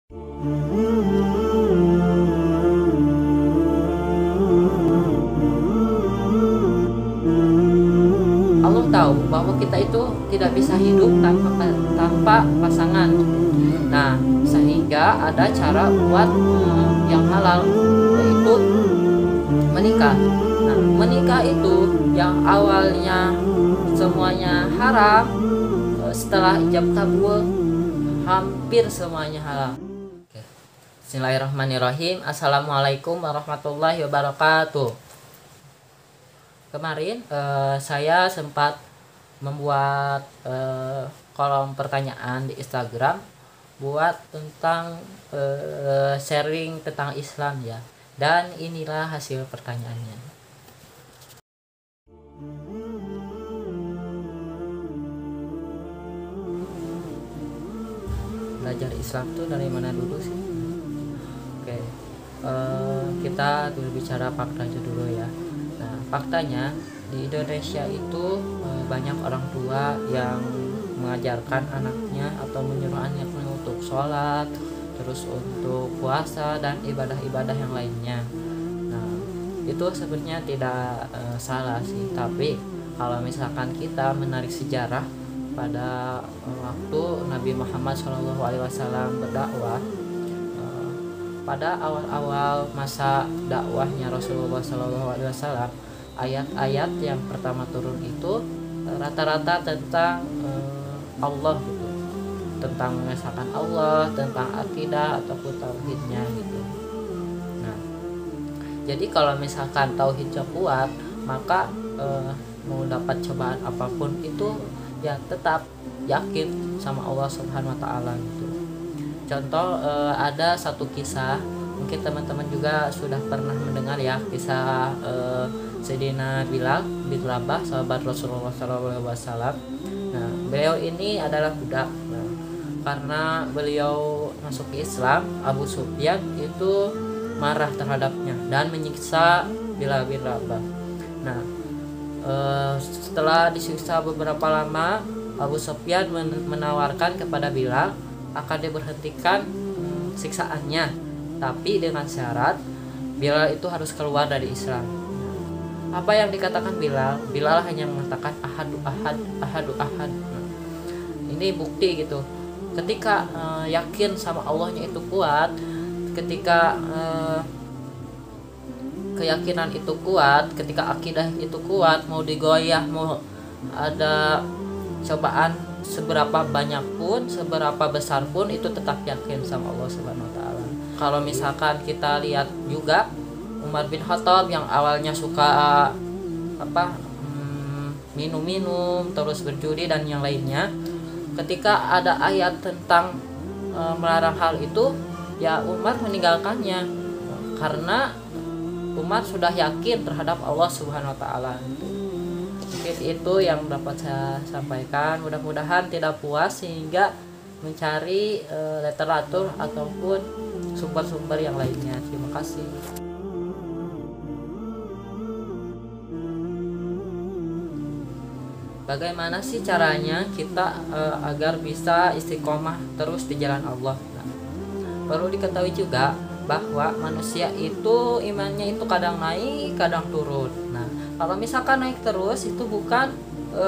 Allah tahu bahwa kita itu tidak bisa hidup tanpa pasangan. Nah, sehingga ada cara buat yang halal, yaitu menikah. Nah, menikah itu yang awalnya semuanya haram, setelah ijab kabul hampir semuanya halal. Oke. Bismillahirrahmanirrahim. Assalamualaikum warahmatullahi wabarakatuh. Kemarin saya sempat membuat kolom pertanyaan di Instagram buat tentang sharing tentang Islam ya. Dan inilah hasil pertanyaannya. Belajar Islam tuh dari mana dulu sih? Oke, kita dulu bicara fakta aja dulu ya. Nah, faktanya di Indonesia itu banyak orang tua yang mengajarkan anaknya atau menyuruh anaknya untuk sholat, terus untuk puasa dan ibadah-ibadah yang lainnya. Nah, itu sebenarnya tidak salah sih, tapi kalau misalkan kita menarik sejarah pada waktu Nabi Muhammad SAW berdakwah, pada awal-awal masa dakwahnya Rasulullah SAW, ayat-ayat yang pertama turun itu rata-rata tentang Allah gitu, tentang mengesahkan Allah, tentang akidah ataupun tauhidnya gitu. Nah, jadi kalau misalkan tauhidnya kuat, maka mau dapat cobaan apapun itu ya tetap yakin sama Allah Subhanahu Wa Taala gitu. Contoh, ada satu kisah, mungkin teman-teman juga sudah pernah mendengar ya, kisah Sayyidina Bilal bin Rabah, sahabat Rasulullah SAW. Nah, beliau ini adalah budak. Nah, karena beliau masuk ke Islam, Abu Sufyan itu marah terhadapnya dan menyiksa Bilal bin Rabah. Nah, setelah disiksa beberapa lama, Abu Sufyan menawarkan kepada Bilal akan diberhentikan siksaannya, tapi dengan syarat Bilal itu harus keluar dari Islam. Apa yang dikatakan Bilal? Bilal hanya mengatakan ahadu ahad, ahadu ahad. Ini bukti gitu. Ketika yakin sama Allahnya itu kuat, ketika keyakinan itu kuat, ketika akidah itu kuat, mau digoyah, mau ada cobaan seberapa banyak pun, seberapa besar pun, itu tetap yakin sama Allah Subhanahu Wa Taala. Kalau misalkan kita lihat juga Umar bin Khattab yang awalnya suka minum-minum, terus berjudi dan yang lainnya, ketika ada ayat tentang melarang hal itu, ya Umar meninggalkannya karena Umar sudah yakin terhadap Allah Subhanahu Wa Taala. Mungkin itu yang dapat saya sampaikan. Mudah-mudahan tidak puas sehingga mencari literatur ataupun sumber-sumber yang lainnya. Terima kasih. Bagaimana sih caranya kita agar bisa istiqomah terus di jalan Allah? Nah, perlu diketahui juga bahwa manusia itu imannya itu kadang naik, kadang turun. Nah, kalau misalkan naik terus itu bukan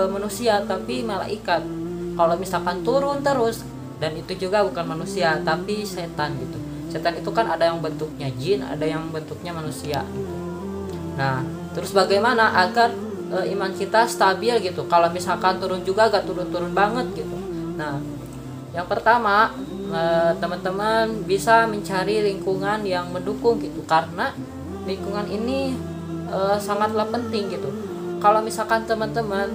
manusia tapi malaikat. Kalau misalkan turun terus, dan itu juga bukan manusia tapi setan gitu. Setan itu kan ada yang bentuknya jin, ada yang bentuknya manusia gitu. Nah, terus bagaimana agar iman kita stabil gitu? Kalau misalkan turun juga gak turun-turun banget gitu. Nah, yang pertama, teman-teman bisa mencari lingkungan yang mendukung gitu, karena lingkungan ini sangatlah penting gitu. Kalau misalkan teman-teman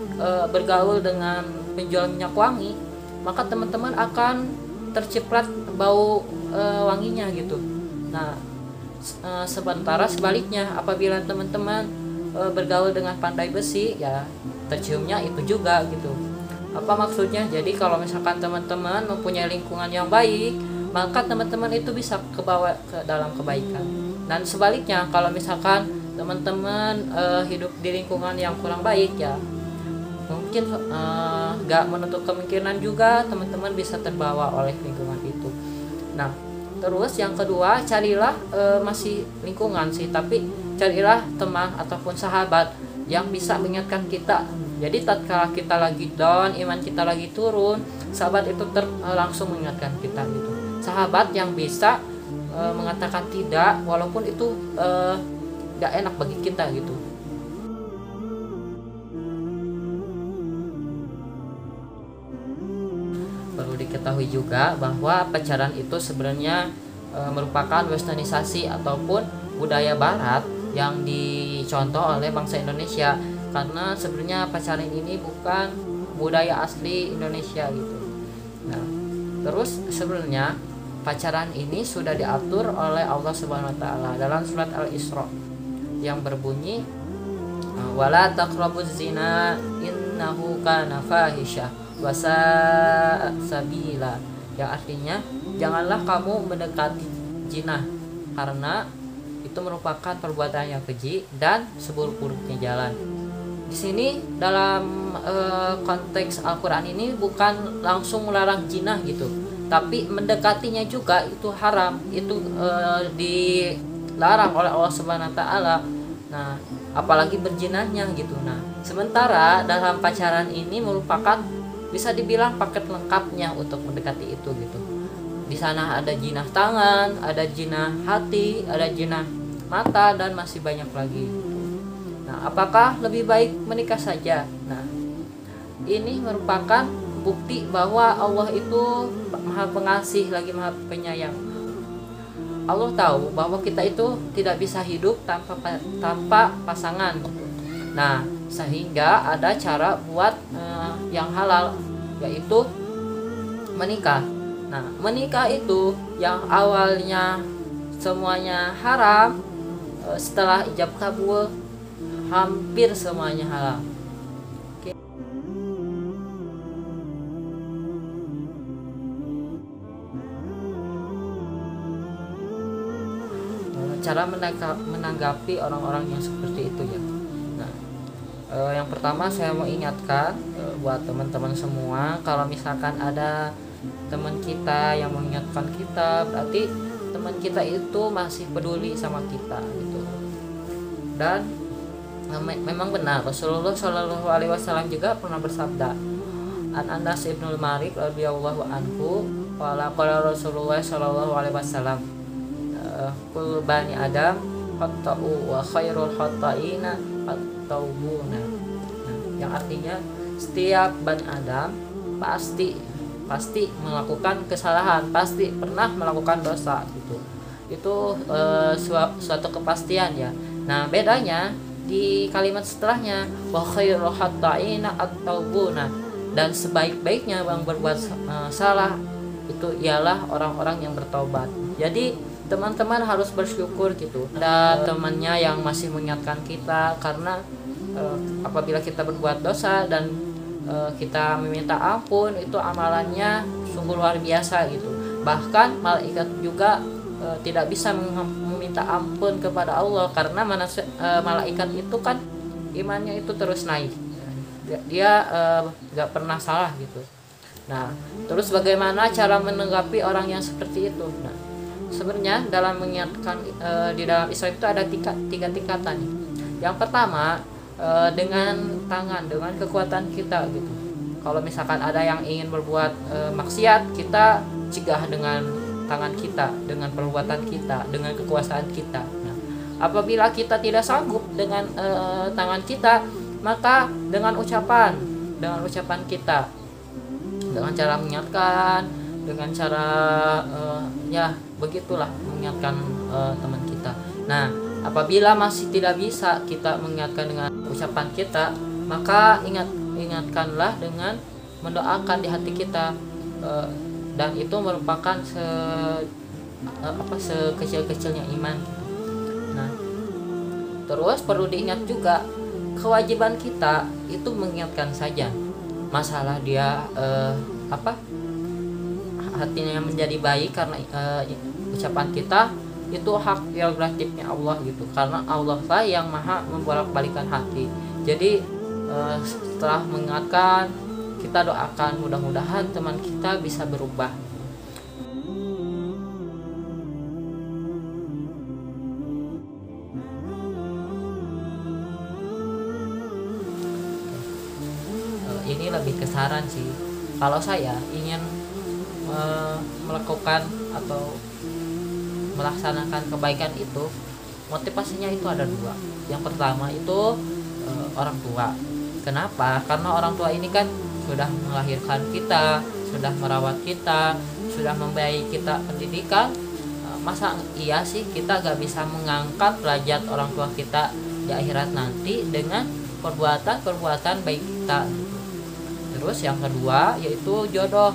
bergaul dengan penjual minyak wangi, maka teman-teman akan terciprat bau wanginya gitu. Nah, sementara sebaliknya, apabila teman-teman bergaul dengan pandai besi, ya terciumnya itu juga gitu. Apa maksudnya? Jadi kalau misalkan teman-teman mempunyai lingkungan yang baik, maka teman-teman itu bisa kebawa ke dalam kebaikan. Dan sebaliknya, kalau misalkan teman-teman hidup di lingkungan yang kurang baik, ya mungkin gak menutup kemungkinan juga teman-teman bisa terbawa oleh lingkungan itu. Nah, Terus yang kedua, carilah masih lingkungan sih, tapi carilah teman ataupun sahabat yang bisa mengingatkan kita. Jadi tatkala kita lagi down, iman kita lagi turun, sahabat itu langsung mengingatkan kita gitu. Sahabat yang bisa mengatakan tidak walaupun itu gak enak bagi kita gitu. Perlu diketahui juga bahwa pacaran itu sebenarnya merupakan westernisasi ataupun budaya barat yang dicontoh oleh bangsa Indonesia, karena sebenarnya pacaran ini bukan budaya asli Indonesia gitu. Nah, terus sebenarnya pacaran ini sudah diatur oleh Allah Subhanahu wa taala dalam surat Al-Isra yang berbunyi wala taqrabuz zina innahu kana fahisyah wa sa'a sabila, yang artinya janganlah kamu mendekati zina karena itu merupakan perbuatan yang keji dan seburuk-buruknya jalan. Di sini dalam konteks Al-Qur'an ini bukan langsung melarang zina gitu, tapi mendekatinya juga itu haram, itu dilarang oleh Allah Subhanahu wa taala. Nah, apalagi berzinahnya gitu. Nah, sementara dalam pacaran ini merupakan bisa dibilang paket lengkapnya untuk mendekati itu gitu. Di sana ada jinah tangan, ada jinah hati, ada jinah mata, dan masih banyak lagi. Nah, apakah lebih baik menikah saja? Nah, ini merupakan bukti bahwa Allah itu Maha Pengasih lagi Maha Penyayang. Allah tahu bahwa kita itu tidak bisa hidup tanpa pasangan. Nah, sehingga ada cara buat yang halal, yaitu menikah. Nah, menikah itu yang awalnya semuanya haram, setelah ijab kabul hampir semuanya halal. Cara menanggapi orang-orang yang seperti itu ya. Nah, yang pertama saya mau ingatkan buat teman-teman semua, kalau misalkan ada teman kita yang mengingatkan kita, berarti teman kita itu masih peduli sama kita gitu. Dan memang benar Rasulullah Shallallahu Alaihi Wasallam juga pernah bersabda, An Anas ibnul Malik radhiyallahu anhu, qala Rasulullah Shallallahu Alaihi Wasallam, kul bani Adam khata'u wa khairul khata'ina at-taubuna. Nah, yang artinya setiap bani Adam pasti melakukan kesalahan, pasti pernah melakukan dosa gitu. Itu suatu kepastian ya. Nah, bedanya di kalimat setelahnya wa khairul khata'ina at-taubuna, dan sebaik-baiknya yang berbuat salah itu ialah orang-orang yang bertobat. Jadi teman-teman harus bersyukur gitu, ada temannya yang masih mengingatkan kita, karena apabila kita berbuat dosa dan kita meminta ampun, itu amalannya sungguh luar biasa gitu. Bahkan malaikat juga tidak bisa meminta ampun kepada Allah, karena malaikat itu kan imannya itu terus naik, dia gak pernah salah gitu. Nah, terus bagaimana cara menanggapi orang yang seperti itu? Nah, sebenarnya dalam mengingatkan di dalam Islam itu ada tiga tingkatan. Yang pertama, dengan tangan, dengan kekuatan kita gitu. Kalau misalkan ada yang ingin berbuat maksiat, kita cegah dengan tangan kita, dengan perbuatan kita, dengan kekuasaan kita. Nah, apabila kita tidak sanggup dengan tangan kita, maka dengan ucapan kita, dengan cara mengingatkan, dengan cara ya begitulah mengingatkan teman kita. Nah, apabila masih tidak bisa kita mengingatkan dengan ucapan kita, maka ingatkanlah dengan mendoakan di hati kita, dan itu merupakan sekecil-kecilnya iman. Nah, terus perlu diingat juga kewajiban kita itu mengingatkan saja. Masalah dia hatinya menjadi baik karena ucapan kita, itu hak prerogatifnya Allah gitu, karena Allah lah yang maha membolak-balikan hati. Jadi setelah mengingatkan, kita doakan mudah-mudahan teman kita bisa berubah. lebih ke saran sih. Kalau saya ingin melakukan atau melaksanakan kebaikan itu, motivasinya itu ada dua. Yang pertama itu orang tua. Kenapa? Karena orang tua ini kan sudah melahirkan kita, sudah merawat kita, sudah memberi kita pendidikan. Masa iya sih kita gak bisa mengangkat derajat orang tua kita di akhirat nanti dengan perbuatan baik kita. Terus yang kedua yaitu jodoh.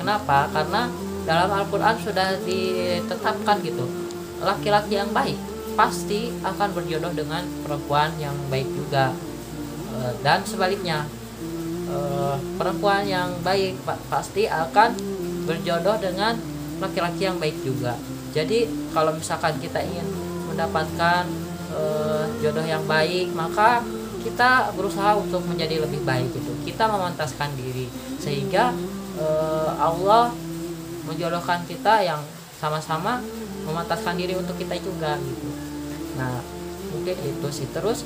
Kenapa? Karena dalam Al-Quran sudah ditetapkan gitu, laki-laki yang baik pasti akan berjodoh dengan perempuan yang baik juga. Dan sebaliknya, perempuan yang baik pasti akan berjodoh dengan laki-laki yang baik juga. Jadi kalau misalkan kita ingin mendapatkan jodoh yang baik, maka kita berusaha untuk menjadi lebih baik gitu. Kita memantaskan diri sehingga Allah menjodohkan kita yang sama-sama memantaskan diri untuk kita juga gitu. Nah mungkin itu sih. Terus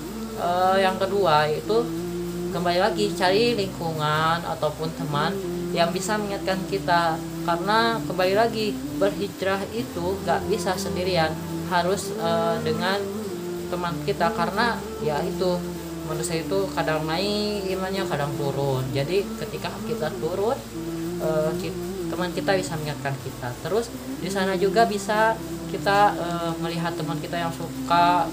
yang kedua itu kembali lagi cari lingkungan ataupun teman yang bisa mengingatkan kita, karena kembali lagi berhijrah itu gak bisa sendirian, harus dengan teman kita, karena ya itu manusia itu kadang naik imannya kadang turun. Jadi ketika kita turun, teman kita bisa mengingatkan kita. Terus di sana juga bisa kita melihat teman kita yang suka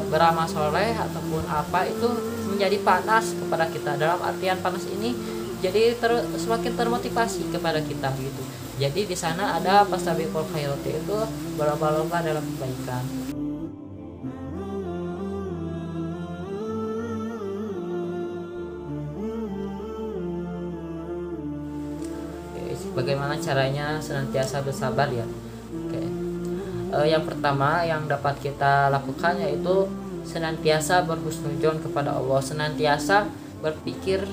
beramal soleh ataupun apa, itu menjadi panas kepada kita. Dalam artian panas ini jadi semakin termotivasi kepada kita gitu. Jadi di sana ada fastabiqul khairat, itu berlomba-lomba dalam kebaikan. Bagaimana caranya senantiasa bersabar ya? Oke. Yang pertama yang dapat kita lakukan yaitu senantiasa berhusnudzon kepada Allah, senantiasa berpikir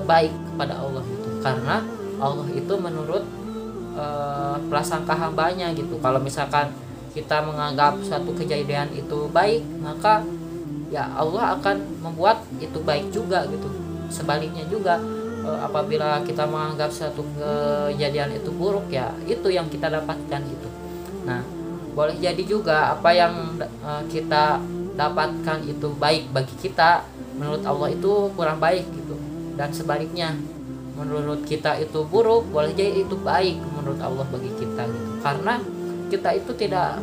baik kepada Allah gitu. Karena Allah itu menurut prasangka hambanya gitu. Kalau misalkan kita menganggap suatu kejadian itu baik, maka ya Allah akan membuat itu baik juga gitu. Sebaliknya juga, apabila kita menganggap suatu kejadian itu buruk, ya itu yang kita dapatkan gitu. Nah boleh jadi juga apa yang kita dapatkan itu baik bagi kita, menurut Allah itu kurang baik gitu. Dan sebaliknya, menurut kita itu buruk, boleh jadi itu baik menurut Allah bagi kita gitu. Karena kita itu tidak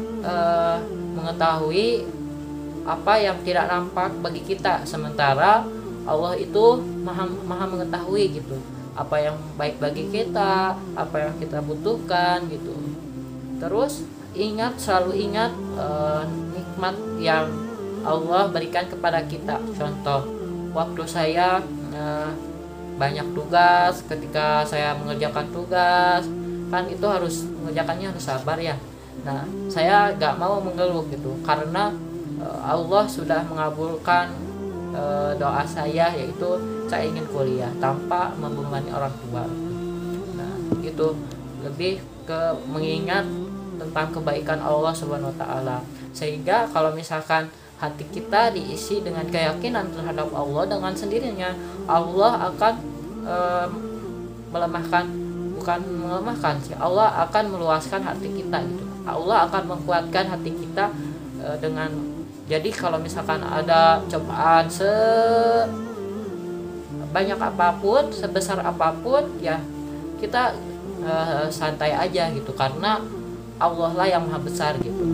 mengetahui apa yang tidak nampak bagi kita, sementara Allah itu maha mengetahui gitu, apa yang baik bagi kita, apa yang kita butuhkan gitu. Terus selalu ingat nikmat yang Allah berikan kepada kita. Contoh, waktu saya banyak tugas, ketika saya mengerjakan tugas kan itu mengerjakannya harus sabar ya. Nah saya gak mau mengeluh gitu, karena Allah sudah mengabulkan doa saya, yaitu saya ingin kuliah tanpa membebani orang tua. Nah itu lebih ke mengingat tentang kebaikan Allah Subhanahu wa taala, sehingga kalau misalkan hati kita diisi dengan keyakinan terhadap Allah, dengan sendirinya Allah akan melemahkan sih, Allah akan meluaskan hati kita gitu. Allah akan menguatkan hati kita dengan, jadi kalau misalkan ada cobaan sebanyak apapun, sebesar apapun, ya kita santai aja gitu, karena Allah lah yang maha besar gitu.